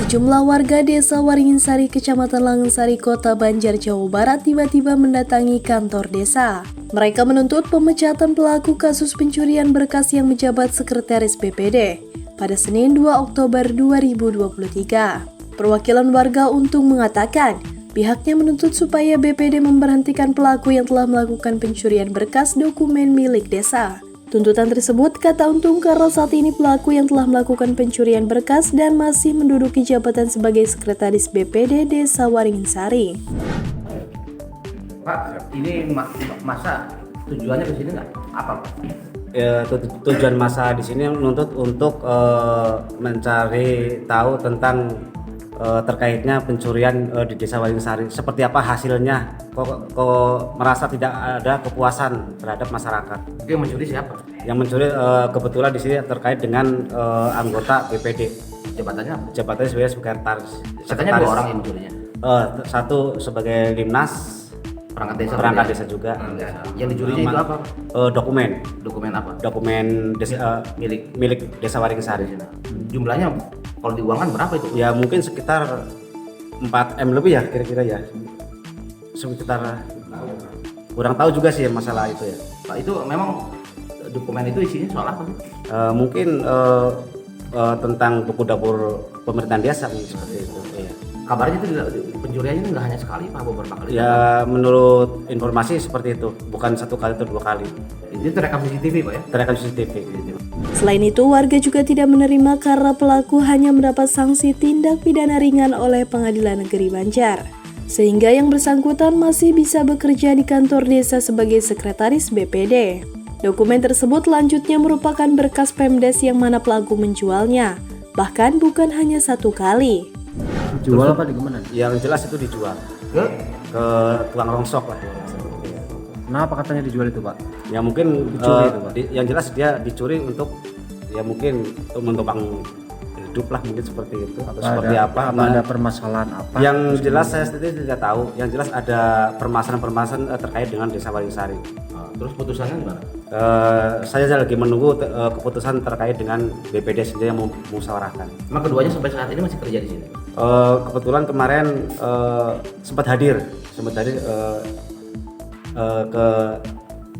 Sejumlah warga desa Waringinsari, Kecamatan Langensari, Kota Banjar, Jawa Barat tiba-tiba mendatangi kantor desa. Mereka menuntut pemecatan pelaku kasus pencurian berkas yang menjabat sekretaris BPD pada Senin 2 Oktober 2023. Perwakilan warga Untung mengatakan, pihaknya menuntut supaya BPD memberhentikan pelaku yang telah melakukan pencurian berkas dokumen milik desa. Tuntutan tersebut, kata Untung, karena saat ini pelaku yang telah melakukan pencurian berkas dan masih menduduki jabatan sebagai sekretaris BPD Desa Waringinsari. Pak, ini masa tujuannya ke sini nggak? Apa Pak? Tujuan masa di sini menuntut untuk mencari tahu tentang terkaitnya pencurian di Desa Waringinsari. Seperti apa hasilnya? Kok merasa tidak ada kepuasan terhadap masyarakat? Itu yang mencuri siapa? Yang mencuri kebetulan di sini terkait dengan anggota BPD. Jabatannya apa? Jabatannya sebagai sekretaris. Katanya 2 orang yang mencurinya. Satu sebagai Limnas, perangkat desa juga. Yang dicurinya itu apa? Dokumen Dokumen apa? Dokumen desa, milik Desa Waringinsari. Jumlahnya kalau diuangkan berapa itu? Ya mungkin sekitar 4M lebih ya kira-kira ya. Sekitar kurang tahu juga sih masalah itu ya. Pak, itu memang dokumen itu isinya soal apa sih? Mungkin tentang buku dapur pemerintahan desa seperti itu. Iya. Kabarnya itu pencuriannya itu nggak hanya sekali Pak, beberapa kali. Ya menurut informasi seperti itu, bukan 1 kali atau 2 kali. Itu terekam CCTV Pak ya? Terekam CCTV. Selain itu, warga juga tidak menerima karena pelaku hanya mendapat sanksi tindak pidana ringan oleh Pengadilan Negeri Banjar, sehingga yang bersangkutan masih bisa bekerja di kantor desa sebagai sekretaris BPD. Dokumen tersebut selanjutnya merupakan berkas Pemdes yang mana pelaku menjualnya, bahkan bukan hanya 1 kali. Dijual apa di mana? Yang jelas itu dijual ke tukang rongsok lah. Kenapa katanya dijual itu Pak? Ya mungkin Dicuri itu, Pak? yang jelas dia dicuri untuk ya mungkin untuk menopang hidup lah, mungkin seperti itu atau seperti apa. Ada permasalahan apa? Yang jelas saya sendiri tidak tahu. Yang jelas ada permasalahan terkait dengan Desa Waringinsari. Terus putusannya gimana? Saya lagi menunggu keputusan terkait dengan BPD sendiri yang memusyawarahkan. Emang keduanya sampai saat ini masih kerja di sini? Kebetulan kemarin sempat hadir ke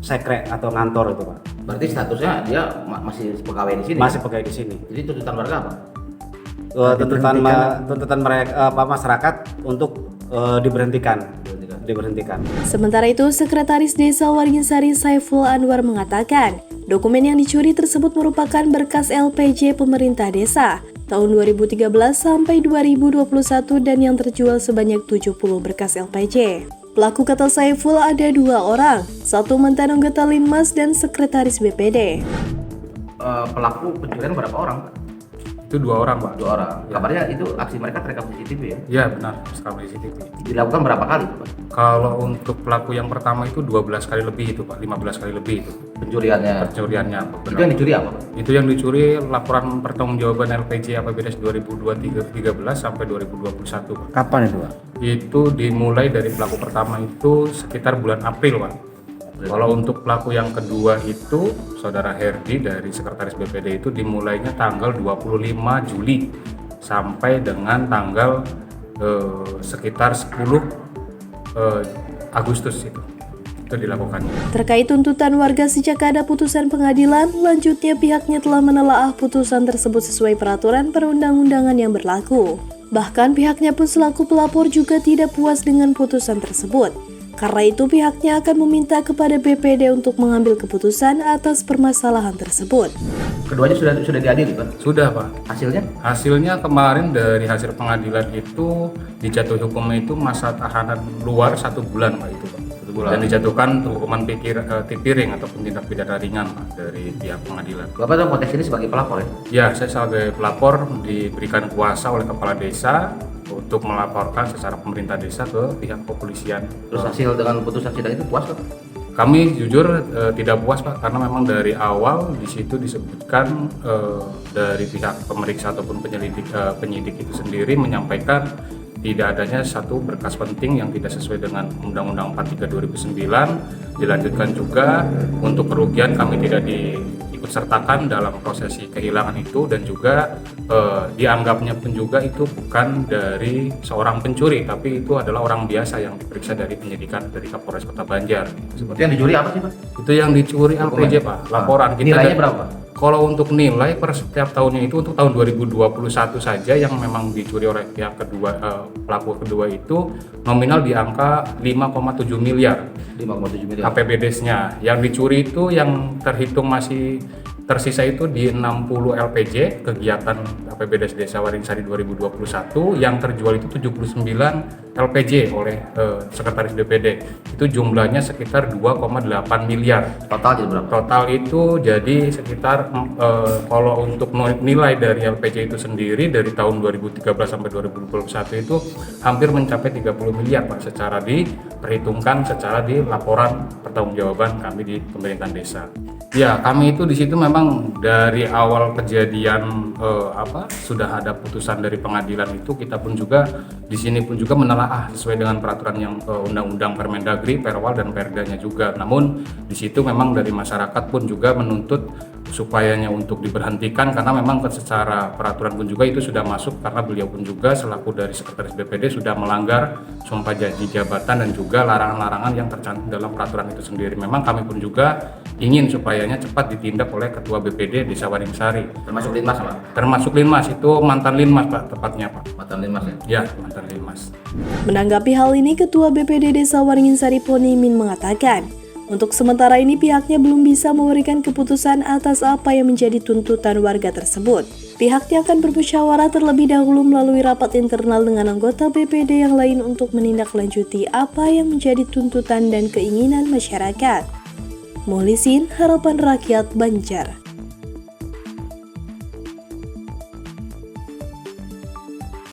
sekre atau ngantor itu Pak. Berarti statusnya dia masih pegawai di sini? Masih pegawai di sini. Jadi tuntutan warga apa? Tuntutan mereka masyarakat untuk diberhentikan. Sementara itu, Sekretaris Desa Waringinsari Saiful Anwar mengatakan, dokumen yang dicuri tersebut merupakan berkas LPJ pemerintah desa tahun 2013 sampai 2021 dan yang terjual sebanyak 70 berkas LPJ. Pelaku, kata Saiful, ada 2 orang, 1 mantan anggota Linmas dan sekretaris BPD. Pelaku pencurian berapa orang? Itu 2 orang Pak. 2 orang. Kabarnya itu aksi mereka terekam CCTV ya? Ya benar, sekarang CCTV. Dilakukan berapa kali Pak? Kalau untuk pelaku yang pertama itu 12 kali lebih itu Pak, 15 kali lebih itu Pencuriannya? pencuriannya. Itu yang dicuri apa Pak? Itu yang dicuri laporan pertanggungjawaban LPJ APBDes 2013 sampai 2021 Pak. Kapan itu Pak? Itu dimulai dari pelaku pertama itu sekitar bulan April Pak. Kalau untuk pelaku yang kedua itu Saudara Herdi dari Sekretaris BPD itu dimulainya tanggal 25 Juli sampai dengan tanggal sekitar 10 Agustus itu dilakukannya. Terkait tuntutan warga sejak ada putusan pengadilan, lanjutnya pihaknya telah menelaah putusan tersebut sesuai peraturan perundang-undangan yang berlaku. Bahkan pihaknya pun selaku pelapor juga tidak puas dengan putusan tersebut. Karena itu pihaknya akan meminta kepada BPD untuk mengambil keputusan atas permasalahan tersebut. Keduanya sudah diadili Pak? Sudah Pak. Hasilnya? Hasilnya kemarin dari hasil pengadilan itu dijatuhi hukumnya itu masa tahanan luar 1 bulan Pak itu Pak. 1 bulan. Dan dijatuhkan hukuman tipiring atau tindak pidana ringan Pak dari pihak pengadilan. Bapak dalam konteks ini sebagai pelapor ya? Ya, saya sebagai pelapor diberikan kuasa oleh kepala desa untuk melaporkan secara pemerintah desa ke pihak kepolisian. Terus hasil dengan putusan sidang itu puas Pak? Kami jujur tidak puas Pak, karena memang dari awal di situ disebutkan dari pihak pemeriksa ataupun penyidik itu sendiri menyampaikan tidak adanya satu berkas penting yang tidak sesuai dengan Undang-Undang 43 2009. Dilanjutkan juga untuk kerugian kami tidak ikut sertakan dalam prosesi kehilangan itu, dan juga dianggapnya pun juga itu bukan dari seorang pencuri, tapi itu adalah orang biasa yang diperiksa dari penyidikan dari Kapolres Kota Banjar. Itu yang dicuri apa sih Pak? Itu yang dicuri LPG Pak, laporan. Nilainya berapa? Kalau untuk nilai per setiap tahunnya itu, untuk tahun 2021 saja yang memang dicuri oleh pihak kedua, pelaku kedua itu nominal di angka 5,7 miliar 5,7 miliar. APBDes-nya. Yang dicuri itu yang terhitung masih tersisa itu di 60 LPG kegiatan APBDes Desa Waringsari 2021, yang terjual itu 79 LPG oleh Sekretaris BPD. Itu jumlahnya sekitar 2,8 miliar. Total jadi berapa? Total itu jadi sekitar kalau untuk nilai dari LPG itu sendiri dari tahun 2013 sampai 2021 itu hampir mencapai 30 miliar Pak, secara diperhitungkan secara di laporan pertanggungjawaban kami di pemerintahan desa. Ya, kami itu di situ memang dari awal kejadian sudah ada putusan dari pengadilan itu, kita pun juga di sini pun juga menelaah sesuai dengan peraturan yang Undang-Undang Permendagri, Perwal dan Perdanya juga. Namun di situ memang dari masyarakat pun juga menuntut supayanya untuk diberhentikan, karena memang secara peraturan pun juga itu sudah masuk, karena beliau pun juga selaku dari Sekretaris BPD sudah melanggar sumpah janji jabatan dan juga larangan-larangan yang tercantum dalam peraturan itu sendiri. Memang kami pun juga ingin supayanya cepat ditindak oleh Ketua BPD Desa Waringsari. Termasuk Linmas Pak? Termasuk Linmas, itu mantan Linmas Pak, tepatnya Pak. Mantan Linmas ya? Ya, mantan Linmas. Menanggapi hal ini, Ketua BPD Desa Waringinsari Ponimin mengatakan, untuk sementara ini pihaknya belum bisa memberikan keputusan atas apa yang menjadi tuntutan warga tersebut. Pihaknya akan bermusyawarah terlebih dahulu melalui rapat internal dengan anggota BPD yang lain untuk menindaklanjuti apa yang menjadi tuntutan dan keinginan masyarakat. Muhlisin, Harapan Rakyat, Banjar.